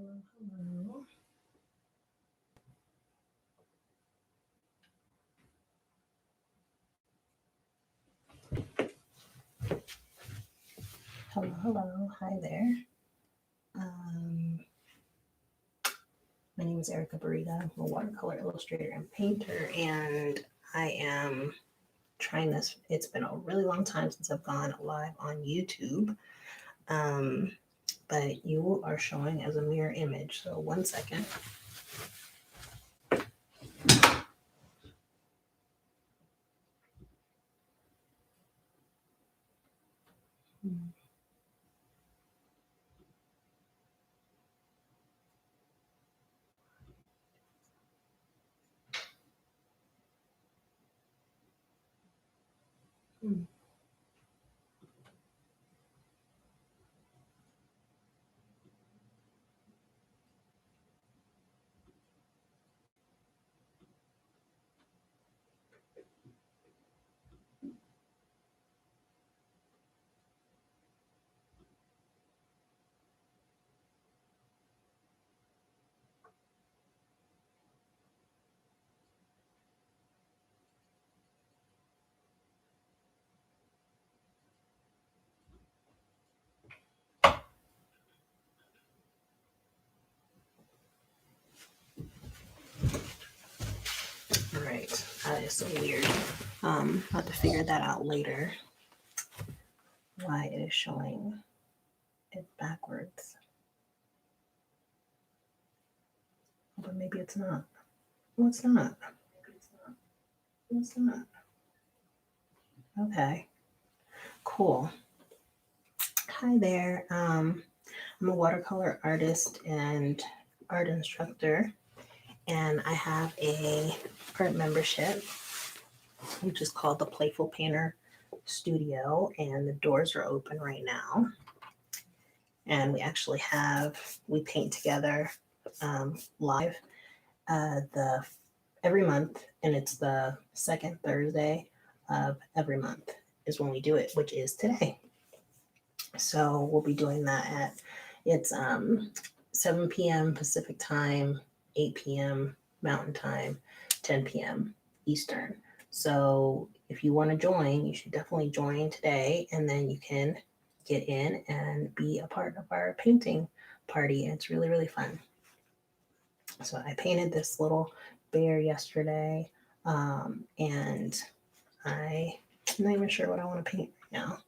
Hello. Hello. Hi there. My name is Erica Burita. I'm a watercolor illustrator and painter, and I am trying this. It's been a really long time since I've gone live on YouTube, but you are showing as a mirror image. So 1 second. Hmm. All right, that is so weird. I'll have to figure that out later. Why it is showing it backwards. But maybe it's not. Well, it's not. It's not. Okay. Cool. Hi there. I'm a watercolor artist and art instructor, and I have a art membership, which is called the Playful Painter Studio, and the doors are open right now. And we paint together live every month, and it's the second Thursday of every month is when we do it, which is today. So we'll be doing that it's 7 p.m. Pacific time, 8 p.m. Mountain time, 10 p.m. Eastern. So if you want to join, you should definitely join today, and then you can get in and be a part of our painting party. It's really, really fun. So I painted this little bear yesterday, and I'm not even sure what I want to paint right now.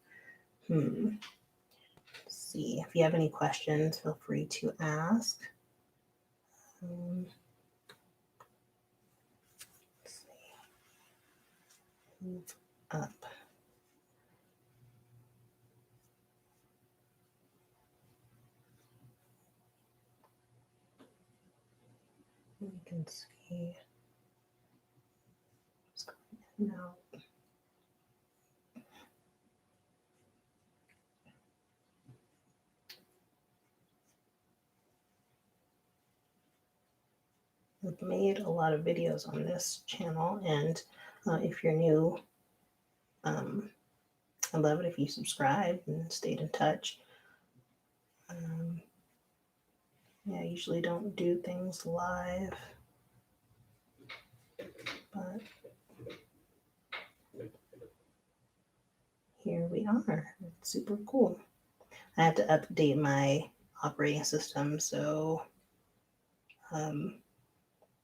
Let's see. If you have any questions, feel free to ask. Let's see. Move up. You can see what's going in and out. I've made a lot of videos on this channel, and if you're new, I love it if you subscribe and stayed in touch. Yeah, I usually don't do things live, but here we are. It's super cool. I have to update my operating system, so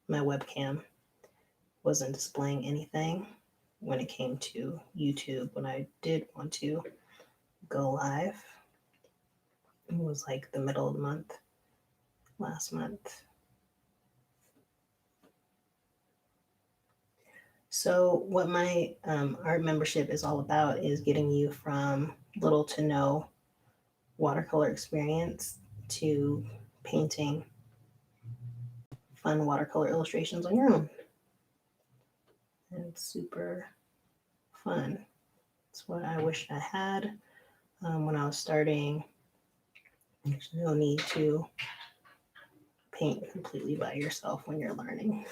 my webcam wasn't displaying anything when it came to YouTube. When I did want to go live, it was like the middle of the month, last month. So what my art membership is all about is getting you from little to no watercolor experience to painting fun watercolor illustrations on your own. And it's super fun. It's what I wish I had when I was starting. There's no need to paint completely by yourself when you're learning,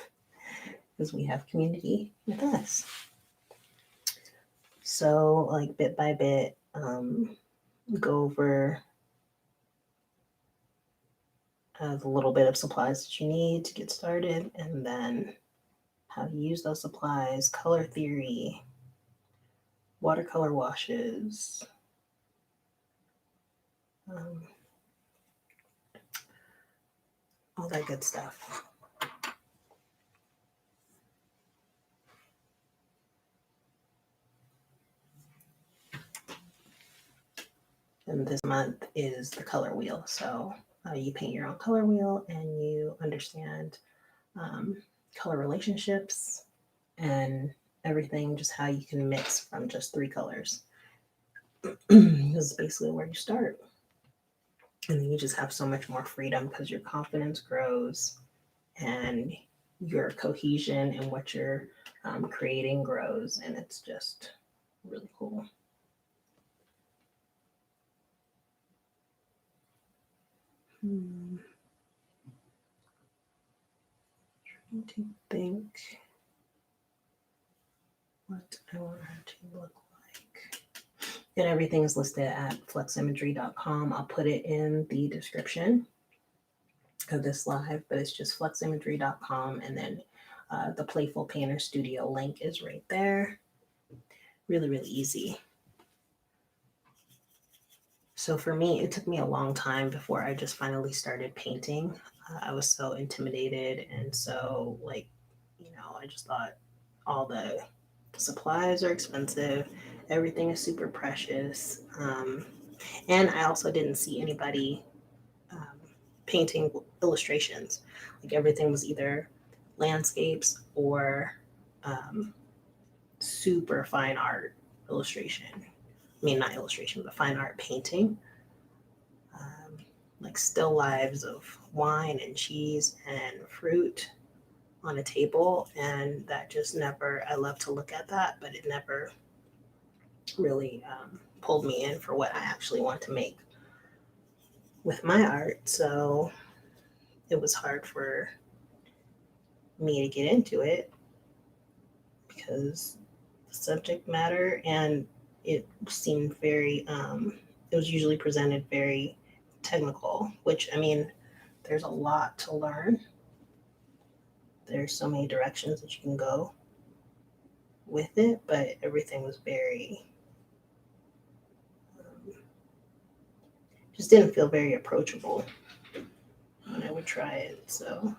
because we have community with us. So, like, bit by bit, go over the little bit of supplies that you need to get started, and then how to use those supplies, color theory, watercolor washes, um, all that good stuff. And this month is the color wheel. So you paint your own color wheel and you understand color relationships and everything, just how you can mix from just 3 colors. This is basically where you start. And then you just have so much more freedom because your confidence grows and your cohesion and what you're creating grows. And it's just really cool. Trying to think what I want her to look like. And everything is listed at fleximagery.com. I'll put it in the description of this live, but it's just fleximagery.com. And then the Playful Painter Studio link is right there. Really, really easy. So for me, it took me a long time before I just finally started painting. I was so intimidated and so I just thought all the supplies are expensive, everything is super precious, and I also didn't see anybody painting illustrations. Like everything was either landscapes or super fine art illustration. I mean, not illustration, but fine art painting. Like still lives of wine and cheese and fruit on a table. And that just never, I love to look at that, but it never really pulled me in for what I actually want to make with my art. So it was hard for me to get into it because the subject matter and it seemed very, it was usually presented very technical, which I mean, there's a lot to learn. There's so many directions that you can go with it, but everything was very, just didn't feel very approachable when I would try it. So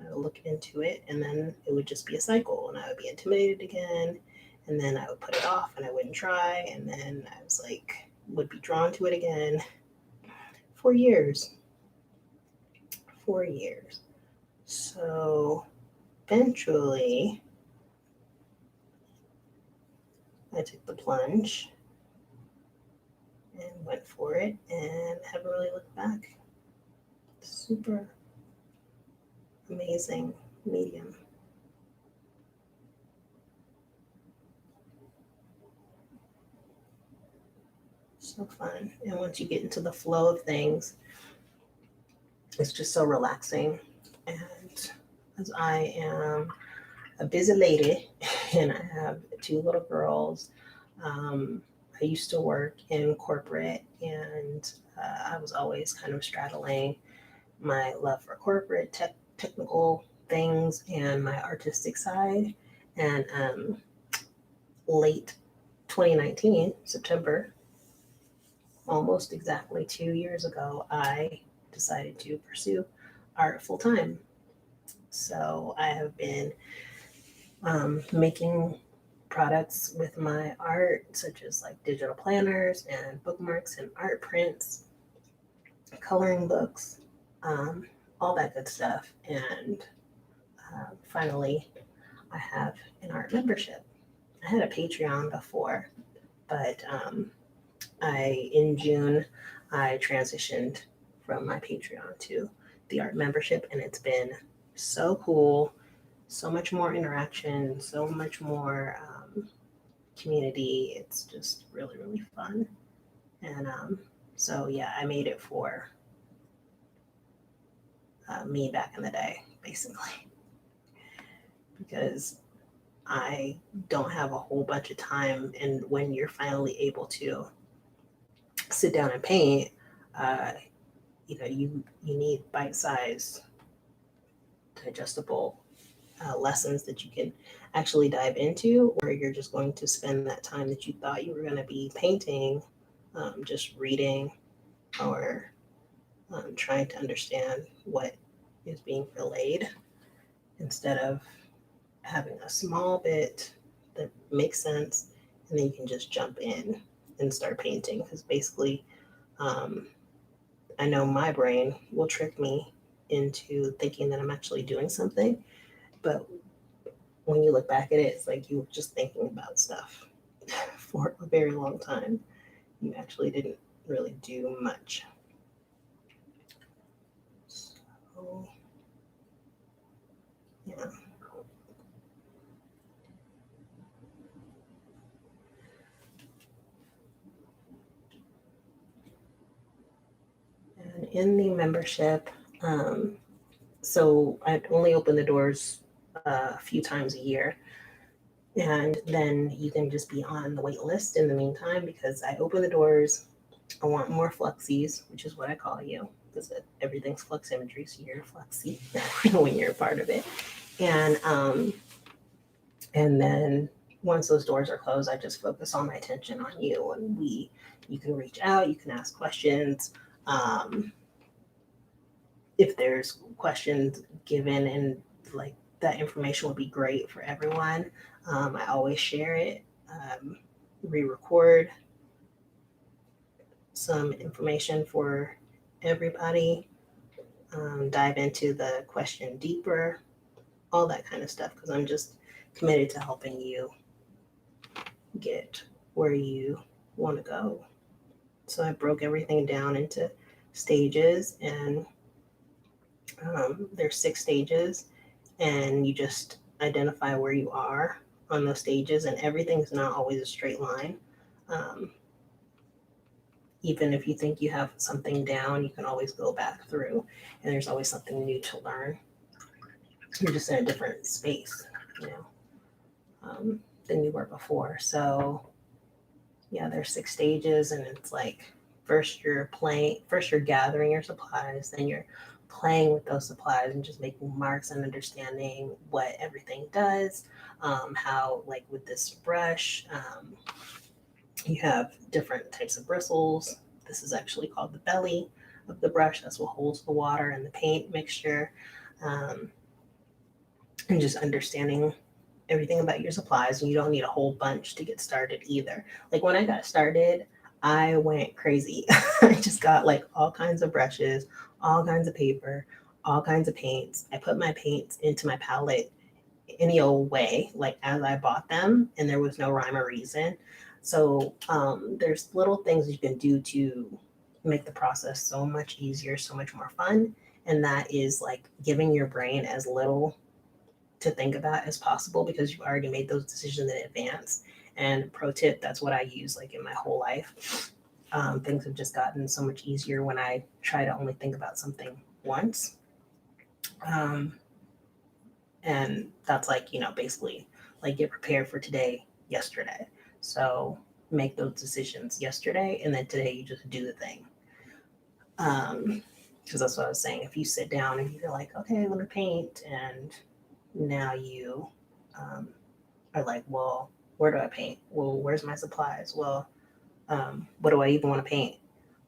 I would look into it and then it would just be a cycle and I would be intimidated again. And then I would put it off and I wouldn't try. And then I was like, would be drawn to it again for years. 4 years. So eventually I took the plunge and went for it and haven't really looked back. Super amazing medium. So fun. And once you get into the flow of things, it's just so relaxing. And as I am a busy lady and I have 2 little girls, I used to work in corporate and I was always kind of straddling my love for corporate technical things and my artistic side. And late 2019, September, almost exactly 2 years ago, I decided to pursue art full time. So I have been making products with my art, such as like digital planners and bookmarks and art prints, coloring books, all that good stuff. And finally, I have an art membership. I had a Patreon before, but in June, I transitioned from my Patreon to the art membership, and it's been so cool. So much more interaction, so much more community. It's just really, really fun. And so, yeah, I made it for me back in the day, basically, because I don't have a whole bunch of time. And when you're finally able to sit down and paint, you need bite-sized, digestible lessons that you can actually dive into, or you're just going to spend that time that you thought you were going to be painting, just reading or trying to understand what is being relayed instead of having a small bit that makes sense, and then you can just jump in and start painting. Because basically, um, I know my brain will trick me into thinking that I'm actually doing something, but when you look back at it, it's like you were just thinking about stuff for a very long time. You actually didn't really do much. So, yeah. And in the membership, so I only open the doors a few times a year. And then you can just be on the wait list in the meantime because I open the doors. I want more fluxies, which is what I call you, because everything's flux imagery, so you're a fluxy when you're a part of it. And then once those doors are closed, I just focus all my attention on you, and you can reach out, you can ask questions. Um, if there's questions given, and like that information would be great for everyone. I always share it, re-record some information for everybody, dive into the question deeper, all that kind of stuff, because I'm just committed to helping you get where you want to go. So I broke everything down into stages, and there's 6 stages, and you just identify where you are on those stages, and everything's not always a straight line. Um, Even if you think you have something down, you can always go back through, and there's always something new to learn. You're just in a different space, you know, than you were before. So yeah, there's 6 stages, and it's like first you're gathering your supplies, then you're playing with those supplies and just making marks and understanding what everything does. How, like with this brush, you have different types of bristles. This is actually called the belly of the brush. That's what holds the water and the paint mixture. Um, and just understanding everything about your supplies. And you don't need a whole bunch to get started either. Like when I got started, I went crazy. I just got like all kinds of brushes, all kinds of paper, all kinds of paints. I put my paints into my palette any old way, like as I bought them, and there was no rhyme or reason. So there's little things you can do to make the process so much easier, so much more fun. And that is like giving your brain as little to think about as possible, because you've already made those decisions in advance. And pro tip, that's what I use like in my whole life. Things have just gotten so much easier when I try to only think about something once. Um, and that's like, basically like get prepared for today, yesterday. So make those decisions yesterday, and then today you just do the thing. Because that's what I was saying. If you sit down and you're like, okay, let me paint, and now you are like, well, where do I paint? Well, where's my supplies? Well, what do I even want to paint?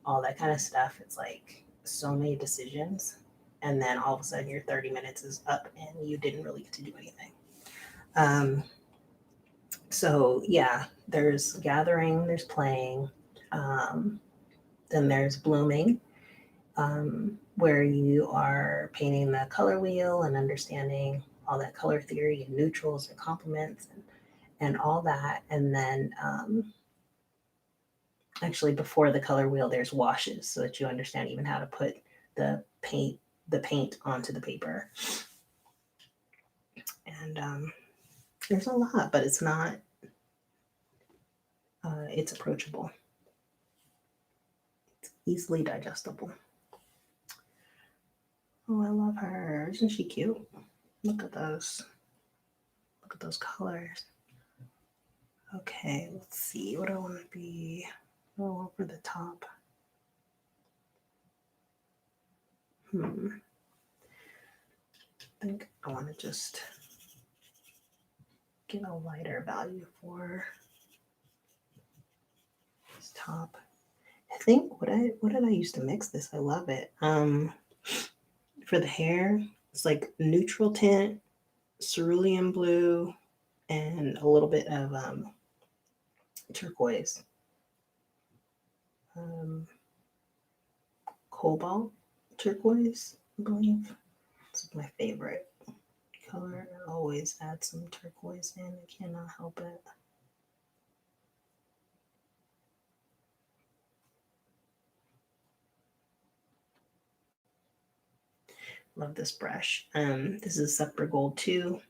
All that kind of stuff. It's like so many decisions. And then all of a sudden your 30 minutes is up and you didn't really get to do anything. Um, so, yeah, there's gathering, there's playing, um, then there's blooming, where you are painting the color wheel and understanding all that color theory and neutrals and complements and all that. And then actually before the color wheel, there's washes so that you understand even how to put the paint onto the paper. And there's a lot, but it's not, it's approachable. It's easily digestible. Oh, I love her. Isn't she cute? Look at those. Look at those colors. Okay, let's see. What do I want to be? Oh, over the top. I think I want to just get a lighter value for this top. I think what did I use to mix this? I love it. For the hair, it's like neutral tint, cerulean blue, and a little bit of turquoise. Cobalt turquoise, I believe. It's my favorite color. I always add some turquoise in. I cannot help it. Love this brush. This is Supper Gold 2.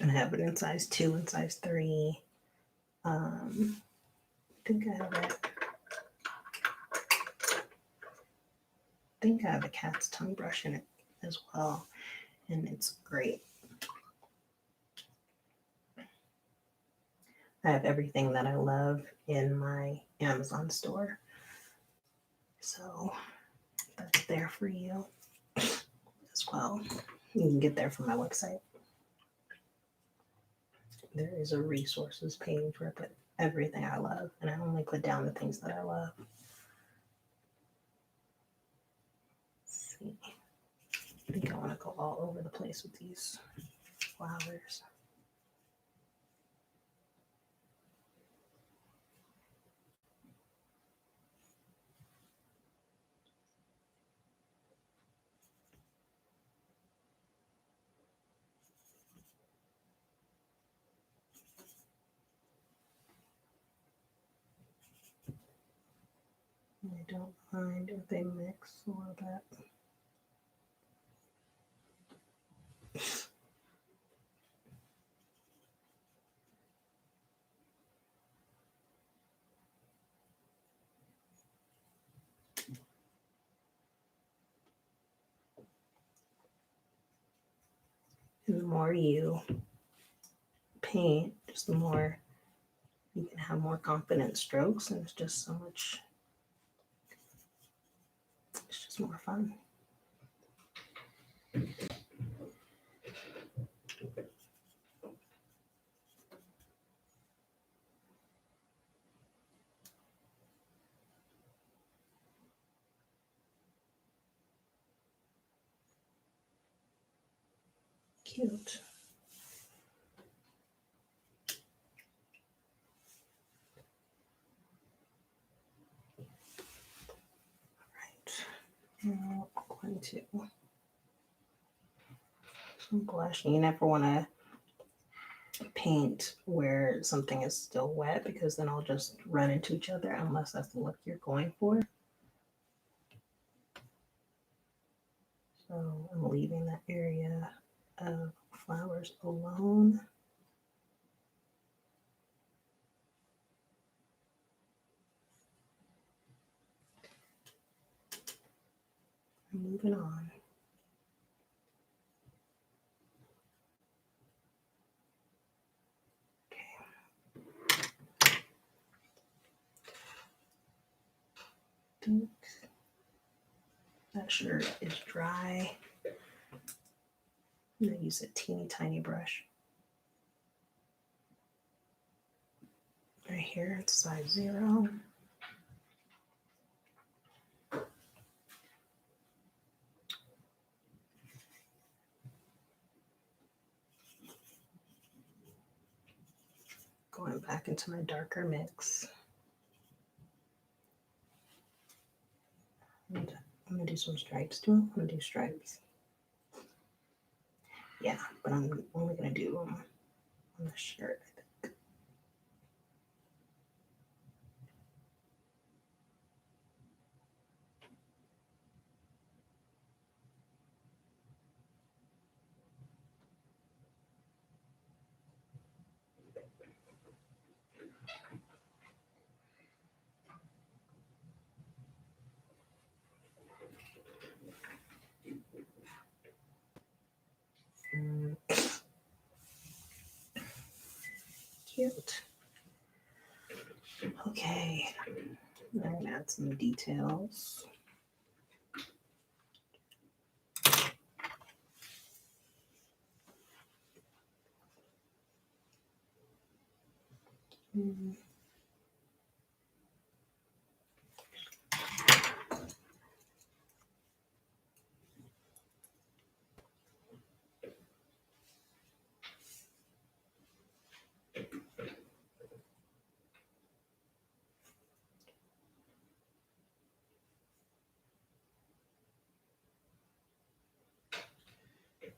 And I have it in size 2 and size 3. I think I have it. I think I have a cat's tongue brush in it as well. And it's great. I have everything that I love in my Amazon store. So that's there for you as well. You can get there from my website. There is a resources page where I put everything I love, and I only put down the things that I love. Let's see. I think I want to go all over the place with these flowers. I don't mind if they mix a little bit. And the more you paint, just the more you can have more confident strokes, and it's just so much, it's just more fun. Cute. Now I'm going to some blush. You never want to paint where something is still wet, because then I'll just run into each other unless that's the look you're going for. So I'm leaving that area of flowers alone. Moving on. Okay. That shirt is dry. I'm going to use a teeny tiny brush. Right here, it's size 0. Going back into my darker mix. And I'm going to do some stripes too. I'm going to do stripes. Yeah, but I'm only going to do them on the shirt, I think. Cute. Okay, I'm going to add some details. Mm.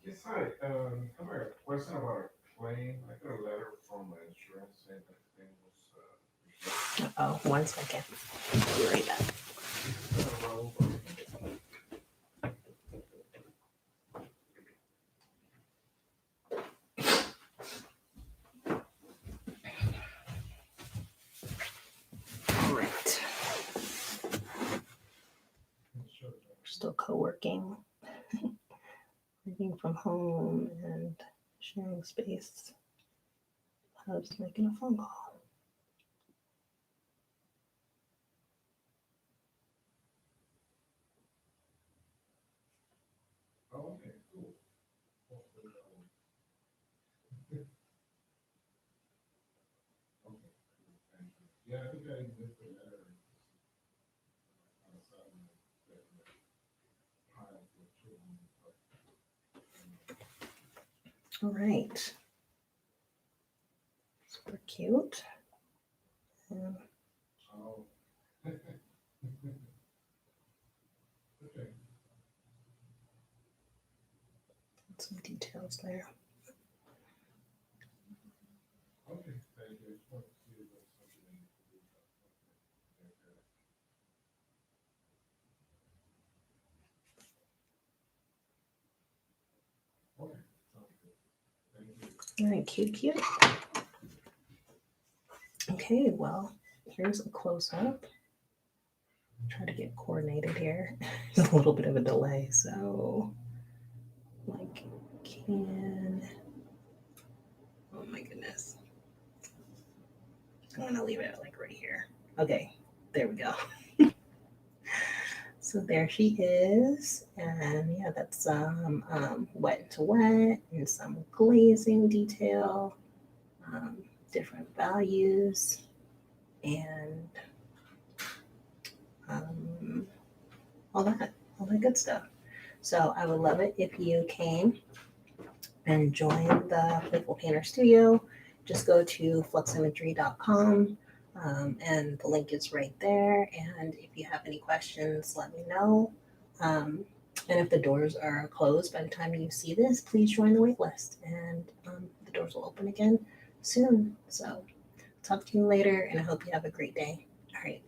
Yes, hi. I have a question about a claim. I got a letter from my insurance saying that the claim was rejected. Oh, 1 second. Be right back. All right. We're still co-working, working from home and sharing space. I was making a phone call. Oh, okay, cool. Hopefully, okay, cool. Thank you. Yeah, I think I missed the letter. On a sudden, that pile for children, but, All right. Super cute. oh. Okay. Some details there. Okay, thank you. I just wanted to see if there's something I need to do. Okay. Okay, sounds good. Thank you. All right, cute. Okay, well, here's a close-up. Try to get coordinated here. There's a little bit of a delay, so like can oh my goodness. I'm gonna leave it like right here. Okay, there we go. So there she is, and yeah, that's some wet to wet and some glazing detail, um, different values, and um, all that good stuff. So I would love it if you came and join the Playful Painter Studio. Just go to fluximagery.com, and the link is right there. And if you have any questions, let me know. Um, and if the doors are closed by the time you see this, please join the wait list, and the doors will open again soon. So talk to you later, and I hope you have a great day. All right.